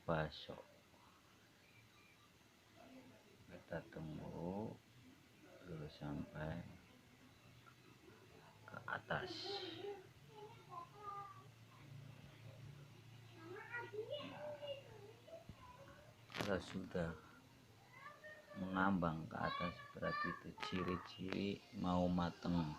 bakso. Kita tunggu dulu sampai ke atas. Kalau sudah mengambang ke atas berarti itu ciri-ciri mau mateng.